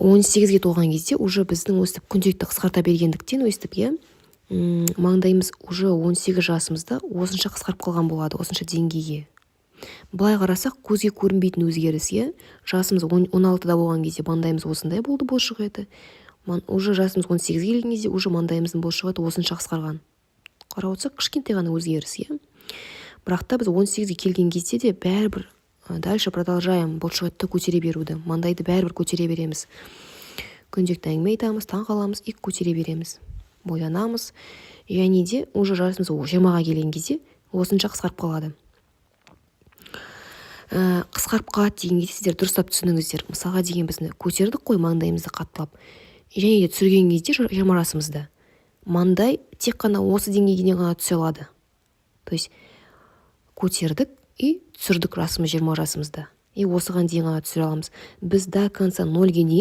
18-ге толған кезде уже біздің өстіп күнделікті қысқарта бергендіктен өстіп маңдайымыз уже 18 жасымызда осынша қысқарып қалған болады, осынша деңгейге. Былай қарасақ көзге көрінбейтін өзгеріс. Жасымыз 16-да болған кезде маңдайымыз осындай болды, бұлшық еті. Уже жасымыз 18-ге келген кезде уже маңдайымыздың бұлшық еті осынша қысқарған. Қарап отырсақ кішкентай ғана өзгеріс. Бірақ та біз 18-ге келген кезде де бәрібір дальше продолжаем бұлшық етті көтере беруді. Маңдайды бәрібір көтере береміз. Күнделікті әңгіме айтамыз, таң қаламыз и көтере береміз. Боянамыз. Және де уже жасымыз 20-ға келген кезде осынша қысқарып қалады. Қысқарып қалады деген кезде сіздер дұрыстап түсініңіздер. Мысалға деген бізді көтердік қой маңдайымызды қаттылап. Және де түсірген кезде 20 жасымызда маңдай тек қана осы деңгейге ғана түсе алады. То есть көтердік и түсірдік жасымыз 20 жасымызда. И осыған дейін ғана түсіре аламыз. Біз до конца 0-ге дейін